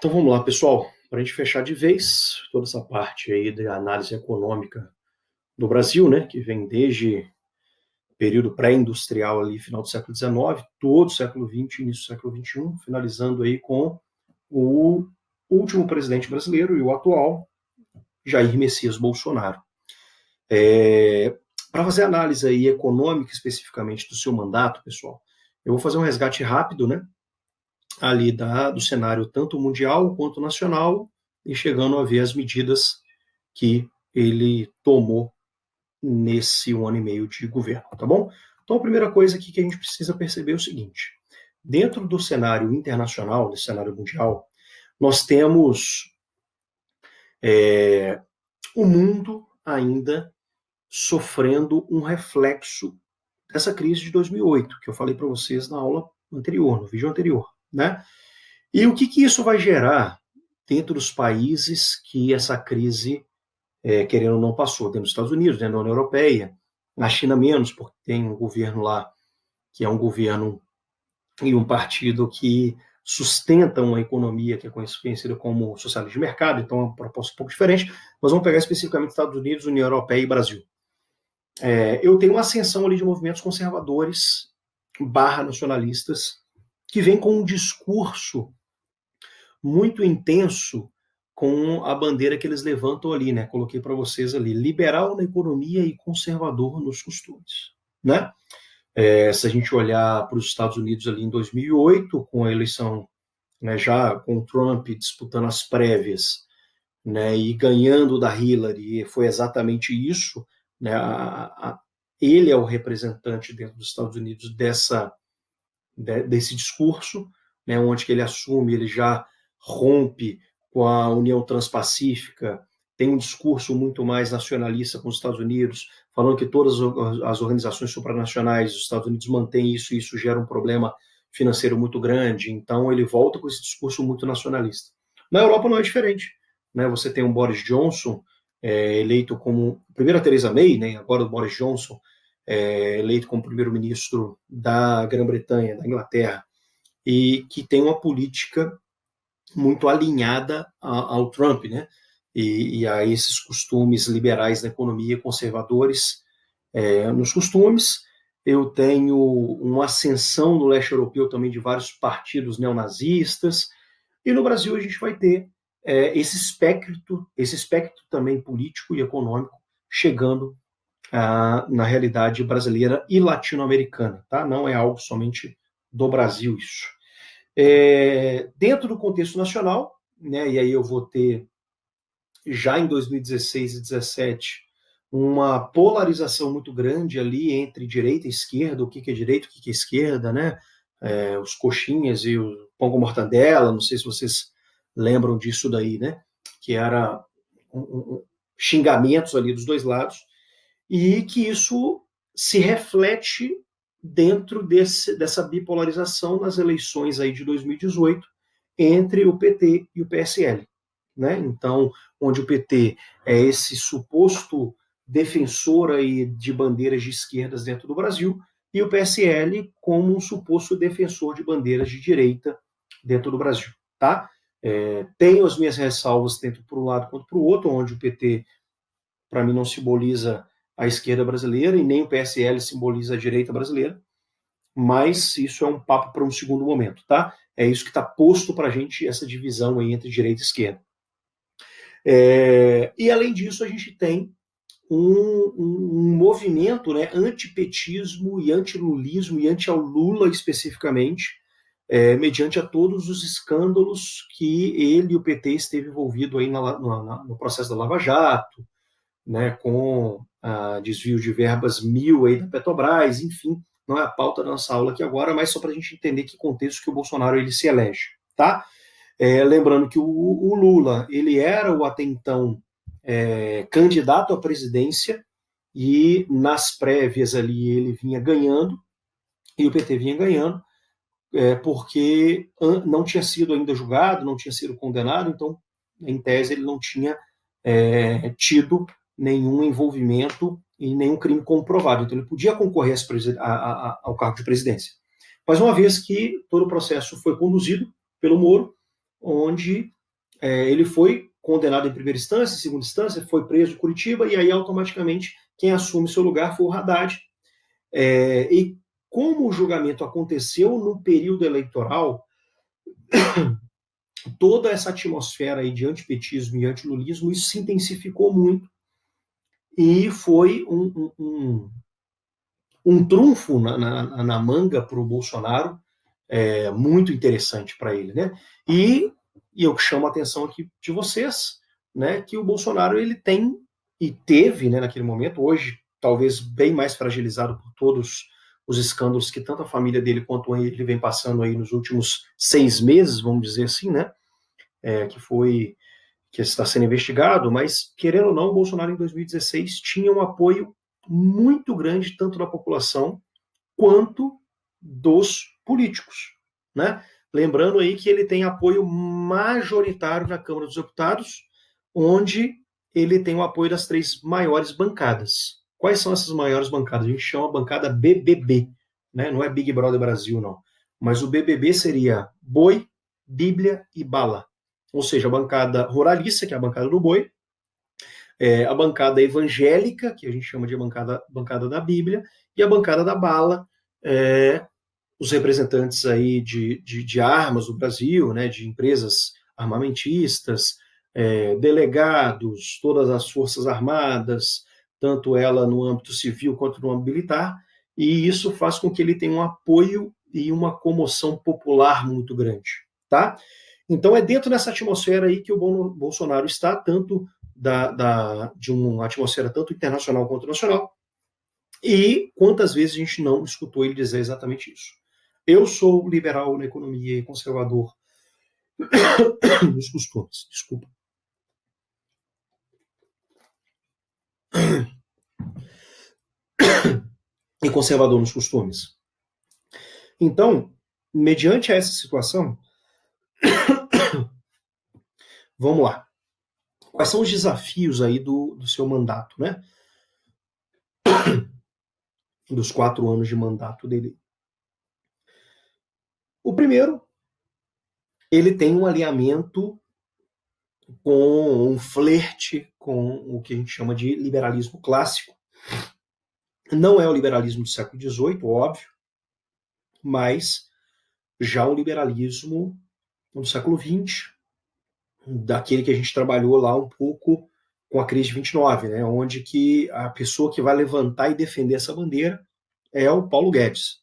Então vamos lá, pessoal, para a gente fechar de vez toda essa parte aí da análise econômica do Brasil, né, que vem desde o período pré-industrial ali, final do século XIX, todo o século XX, início do século XXI, finalizando aí com o último presidente brasileiro e o atual, Jair Messias Bolsonaro. Para fazer análise aí econômica especificamente do seu mandato, pessoal, eu vou fazer um resgate rápido, né, ali do cenário tanto mundial quanto nacional e chegando a ver as medidas que ele tomou nesse 1 ano e meio de governo, tá bom? Então, a primeira coisa aqui que a gente precisa perceber é o seguinte: dentro do cenário internacional, do cenário mundial, nós temos o mundo ainda sofrendo um reflexo dessa crise de 2008, que eu falei para vocês na aula anterior, no vídeo anterior, né? E o que isso vai gerar dentro dos países que essa crise, querendo ou não, passou? Dentro dos Estados Unidos, dentro da União Europeia, na China menos, porque tem um governo lá que é um governo e um partido que sustenta uma economia que é conhecida como socialismo de mercado, então é uma proposta um pouco diferente, mas vamos pegar especificamente Estados Unidos, União Europeia e Brasil. Eu tenho uma ascensão ali de movimentos conservadores barra nacionalistas que vem com um discurso muito intenso com a bandeira que eles levantam ali, né? Coloquei para vocês ali: liberal na economia e conservador nos costumes, né? Se a gente olhar para os Estados Unidos ali em 2008, com a eleição, né, já com o Trump disputando as prévias, né, e ganhando da Hillary, foi exatamente isso, né? Ele é o representante dentro dos Estados Unidos desse discurso, né, onde que ele assume, ele já rompe com a União Transpacífica, tem um discurso muito mais nacionalista com os Estados Unidos, falando que todas as organizações supranacionais dos Estados Unidos mantêm isso, e isso gera um problema financeiro muito grande. Então ele volta com esse discurso muito nacionalista. Na Europa não é diferente, né? Você tem um Boris Johnson eleito como primeiro a Theresa May, né? Agora o Boris Johnson eleito como primeiro-ministro da Grã-Bretanha, da Inglaterra, e que tem uma política muito alinhada ao Trump, né? E a esses costumes liberais na economia, conservadores nos costumes. Eu tenho uma ascensão no leste europeu também de vários partidos neonazistas, e no Brasil a gente vai ter esse espectro também político e econômico chegando na realidade brasileira e latino-americana, tá? Não é algo somente do Brasil isso. Dentro do contexto nacional, né, e aí eu vou ter já em 2016 e 2017 uma polarização muito grande ali entre direita e esquerda, o que é direita, o que é esquerda, né? Os coxinhas e o pão com mortadela, não sei se vocês lembram disso daí, né? Que era xingamentos ali dos dois lados, e que isso se reflete dentro dessa bipolarização nas eleições aí de 2018 entre o PT e o PSL, né? Então, onde o PT é esse suposto defensor aí de bandeiras de esquerdas dentro do Brasil, e o PSL como um suposto defensor de bandeiras de direita dentro do Brasil, tá? Tenho as minhas ressalvas tanto para um lado quanto para o outro, onde o PT, para mim, não simboliza a esquerda brasileira e nem o PSL simboliza a direita brasileira, mas isso é um papo para um segundo momento, tá? É isso que está posto para a gente, essa divisão aí entre direita e esquerda. E além disso, a gente tem um movimento, né, antipetismo e antilulismo e anti-Lula especificamente, mediante a todos os escândalos que ele e o PT esteve envolvido aí no processo da Lava Jato, né, com desvio de verbas mil aí da Petrobras, enfim, não é a pauta da nossa aula aqui agora, mas só para a gente entender que contexto que o Bolsonaro ele se elege, tá? Lembrando que o Lula, ele era o até então candidato à presidência, e nas prévias ali ele vinha ganhando, e o PT vinha ganhando, porque não tinha sido ainda julgado, não tinha sido condenado, então, em tese, ele não tinha tido nenhum envolvimento e nenhum crime comprovado. Então, ele podia concorrer ao cargo de presidência. Mas uma vez que todo o processo foi conduzido pelo Moro, onde ele foi condenado em primeira instância, em segunda instância, foi preso em Curitiba, e aí automaticamente quem assume seu lugar foi o Haddad. E como o julgamento aconteceu no período eleitoral, toda essa atmosfera aí de antipetismo e antilulismo, isso se intensificou muito, e foi um trunfo na manga para o Bolsonaro, muito interessante para ele, né? E eu chamo a atenção aqui de vocês, né, que o Bolsonaro ele tem e teve, né, naquele momento, hoje talvez bem mais fragilizado por todos os escândalos que tanto a família dele quanto ele vem passando aí nos últimos 6 meses, vamos dizer assim, né, que está sendo investigado, mas querendo ou não, o Bolsonaro em 2016 tinha um apoio muito grande tanto da população quanto dos políticos, né? Lembrando aí que ele tem apoio majoritário na Câmara dos Deputados, onde ele tem o apoio das 3 maiores bancadas. Quais são essas maiores bancadas? A gente chama a bancada BBB, né? Não é Big Brother Brasil, não. Mas o BBB seria Boi, Bíblia e Bala. Ou seja, a bancada ruralista, que é a bancada do Boi, a bancada evangélica, que a gente chama de bancada da Bíblia, e a bancada da Bala, os representantes aí de armas do Brasil, né, de empresas armamentistas, delegados, todas as forças armadas, tanto ela no âmbito civil quanto no âmbito militar, e isso faz com que ele tenha um apoio e uma comoção popular muito grande, tá? Então é dentro dessa atmosfera aí que o Bolsonaro está, tanto de uma atmosfera tanto internacional quanto nacional, e quantas vezes a gente não escutou ele dizer exatamente isso. Eu sou liberal na economia e conservador nos costumes. Desculpa. E conservador nos costumes. Então, mediante essa situação, vamos lá. Quais são os desafios aí do seu mandato, né? Dos 4 anos de mandato dele. O primeiro, ele tem um alinhamento com um flerte com o que a gente chama de liberalismo clássico. Não é o liberalismo do século XVIII, óbvio, mas já o liberalismo do século XX, daquele que a gente trabalhou lá um pouco com a crise de 29, né, onde que a pessoa que vai levantar e defender essa bandeira é o Paulo Guedes,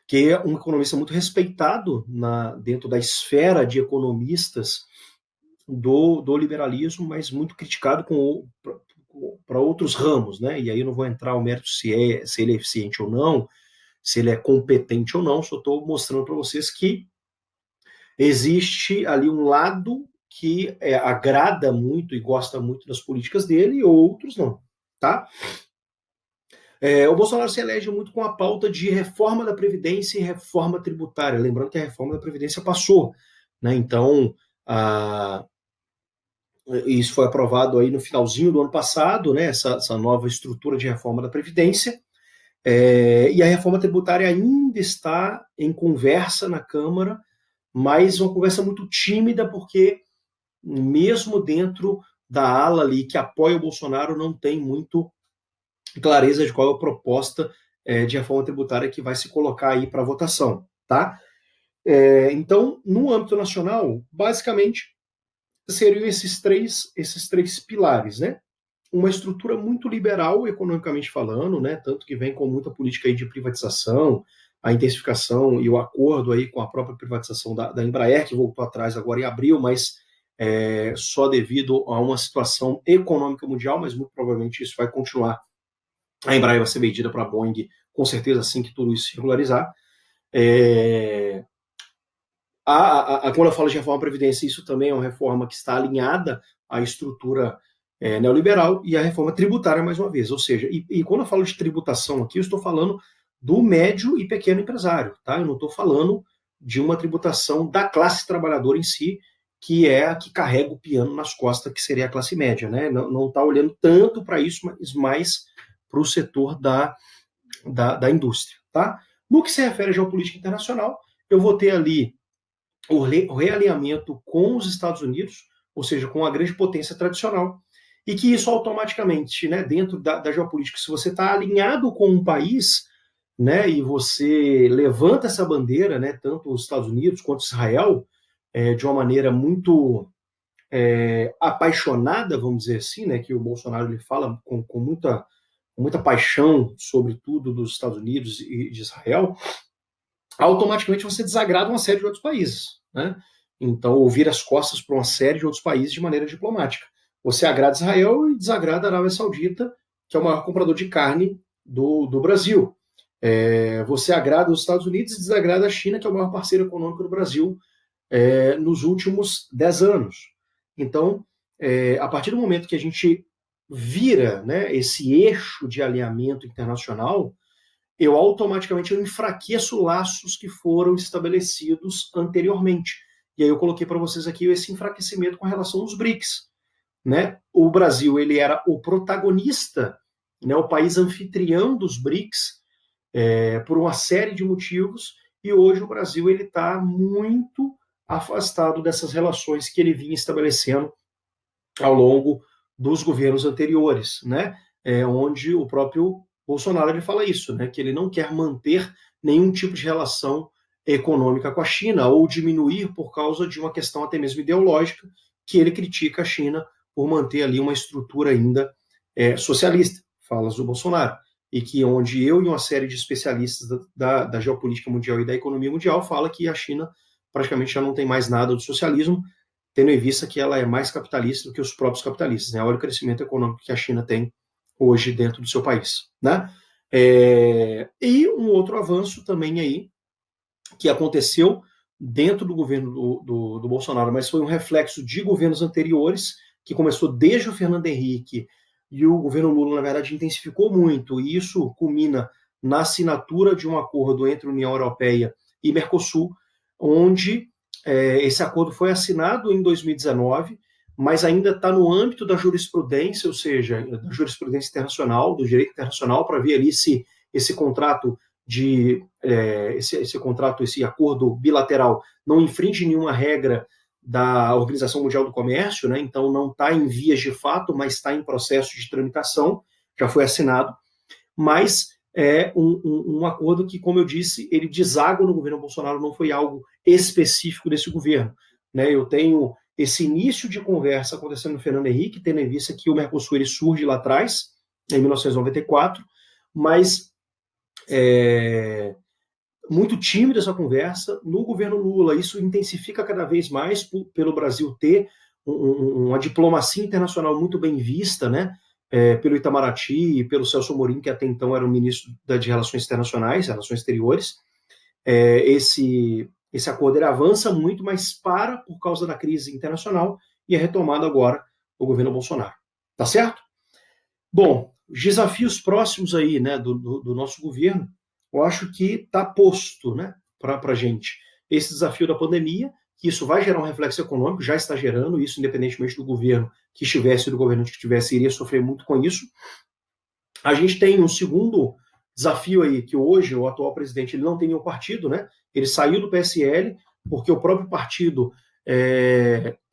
que é um economista muito respeitado dentro da esfera de economistas do liberalismo, mas muito criticado para outros ramos, né? E aí eu não vou entrar no mérito se ele é eficiente ou não, se ele é competente ou não, só estou mostrando para vocês que existe ali um lado que agrada muito e gosta muito das políticas dele, e outros não, tá? O Bolsonaro se elege muito com a pauta de reforma da Previdência e reforma tributária, lembrando que a reforma da Previdência passou, né? Então, isso foi aprovado aí no finalzinho do ano passado, né? Essa nova estrutura de reforma da Previdência, e a reforma tributária ainda está em conversa na Câmara, mas uma conversa muito tímida, porque mesmo dentro da ala ali que apoia o Bolsonaro, não tem muito clareza de qual é a proposta de reforma tributária que vai se colocar aí para votação, tá? Então, no âmbito nacional, basicamente, seriam esses três pilares, né? Uma estrutura muito liberal, economicamente falando, né? Tanto que vem com muita política aí de privatização, a intensificação e o acordo aí com a própria privatização da Embraer, que voltou atrás agora em abril, mas só devido a uma situação econômica mundial, mas muito provavelmente isso vai continuar. A Embraer vai ser vendida para a Boeing, com certeza, assim que tudo isso se regularizar. Quando eu falo de reforma da Previdência, isso também é uma reforma que está alinhada à estrutura neoliberal, e a reforma tributária, mais uma vez. Ou seja, e quando eu falo de tributação aqui, eu estou falando do médio e pequeno empresário, tá? Eu não estou falando de uma tributação da classe trabalhadora em si, que é a que carrega o piano nas costas, que seria a classe média, né? Não está olhando tanto para isso, mas mais para o setor da indústria, tá? No que se refere à geopolítica internacional, eu vou ter ali o realinhamento com os Estados Unidos, ou seja, com a grande potência tradicional, e que isso automaticamente, né, dentro da geopolítica, se você está alinhado com um país, né, e você levanta essa bandeira, né, tanto os Estados Unidos quanto Israel, de uma maneira muito apaixonada, vamos dizer assim, né, que o Bolsonaro ele fala com muita paixão sobre tudo dos Estados Unidos e de Israel, automaticamente você desagrada uma série de outros países, né? Então, ouvir as costas para uma série de outros países de maneira diplomática. Você agrada Israel e desagrada a Arábia Saudita, que é o maior comprador de carne do Brasil. Você agrada os Estados Unidos e desagrada a China, que é o maior parceiro econômico do Brasil nos últimos 10 anos. Então, a partir do momento que a gente vira, né, esse eixo de alinhamento internacional, eu automaticamente enfraqueço laços que foram estabelecidos anteriormente. E aí eu coloquei para vocês aqui esse enfraquecimento com relação aos BRICS. Né? O Brasil ele era o protagonista, né, o país anfitrião dos BRICS, por uma série de motivos, e hoje o Brasil ele está muito afastado dessas relações que ele vinha estabelecendo ao longo dos governos anteriores, né? Onde o próprio Bolsonaro ele fala isso, né? Que ele não quer manter nenhum tipo de relação econômica com a China ou diminuir por causa de uma questão até mesmo ideológica, que ele critica a China por manter ali uma estrutura ainda socialista, falas do Bolsonaro, e que onde eu e uma série de especialistas da geopolítica mundial e da economia mundial fala que a China praticamente já não tem mais nada do socialismo, tendo em vista que ela é mais capitalista do que os próprios capitalistas, né? Olha o crescimento econômico que a China tem hoje dentro do seu país, né? E um outro avanço também aí, que aconteceu dentro do governo do Bolsonaro, mas foi um reflexo de governos anteriores, que começou desde o Fernando Henrique, e o governo Lula, na verdade, intensificou muito, e isso culmina na assinatura de um acordo entre a União Europeia e Mercosul, onde esse acordo foi assinado em 2019, mas ainda está no âmbito da jurisprudência, ou seja, da jurisprudência internacional, do direito internacional, para ver ali se esse contrato esse acordo bilateral não infringe nenhuma regra da Organização Mundial do Comércio, né? Então não está em vias de fato, mas está em processo de tramitação, já foi assinado, mas é um acordo que, como eu disse, ele deságua no governo Bolsonaro, não foi algo específico desse governo. Né? Eu tenho esse início de conversa acontecendo no Fernando Henrique, tendo em vista que o Mercosul ele surge lá atrás, em 1994, mas muito tímida essa conversa. No governo Lula, isso intensifica cada vez mais pelo Brasil ter uma diplomacia internacional muito bem vista, né? Pelo Itamaraty e pelo Celso Amorim, que até então era o ministro de Relações Internacionais, Relações Exteriores. Esse acordo ele avança muito, mas para por causa da crise internacional e é retomado agora o governo Bolsonaro. Tá certo? Bom, os desafios próximos aí, né, do nosso governo, eu acho que está posto, né, para a gente. Esse desafio da pandemia, que isso vai gerar um reflexo econômico, já está gerando isso, independentemente do governo que estivesse, do governo que estivesse, iria sofrer muito com isso. A gente tem um segundo desafio aí, que hoje o atual presidente ele não tem nenhum partido, né? Ele saiu do PSL, porque o próprio partido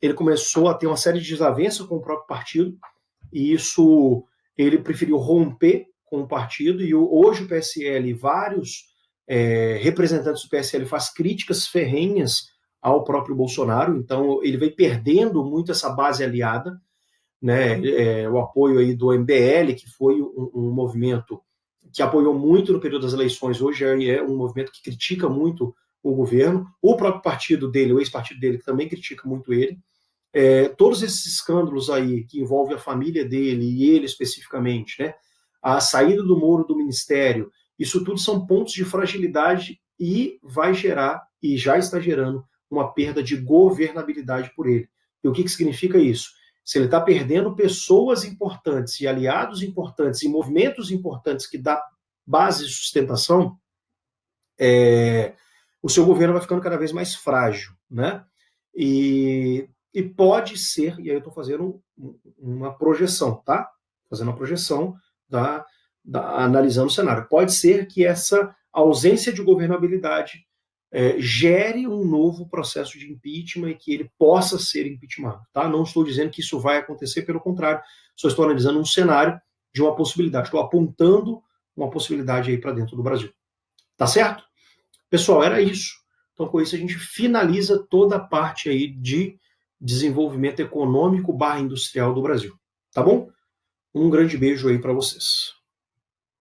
ele começou a ter uma série de desavenças com o próprio partido, e isso ele preferiu romper com o partido, e hoje o PSL, vários representantes do PSL faz críticas ferrenhas ao próprio Bolsonaro, então ele vem perdendo muito essa base aliada, né, o apoio aí do MBL, que foi um movimento que apoiou muito no período das eleições, hoje é um movimento que critica muito o governo, o próprio partido dele, o ex-partido dele, que também critica muito ele. Todos esses escândalos aí que envolvem a família dele e ele especificamente, né, a saída do Moro do ministério, isso tudo são pontos de fragilidade e vai gerar, e já está gerando, uma perda de governabilidade por ele. E o que significa isso? Se ele está perdendo pessoas importantes e aliados importantes e movimentos importantes que dá base de sustentação, o seu governo vai ficando cada vez mais frágil, né? E pode ser, e aí eu estou fazendo uma projeção, tá? Fazendo uma projeção, analisando o cenário. Pode ser que essa ausência de governabilidade gere um novo processo de impeachment e que ele possa ser impeachmentado. Tá? Não estou dizendo que isso vai acontecer, pelo contrário, só estou analisando um cenário de uma possibilidade, estou apontando uma possibilidade aí para dentro do Brasil. Tá certo? Pessoal, era isso. Então, com isso, a gente finaliza toda a parte aí de desenvolvimento econômico / industrial do Brasil. Tá bom? Um grande beijo aí para vocês.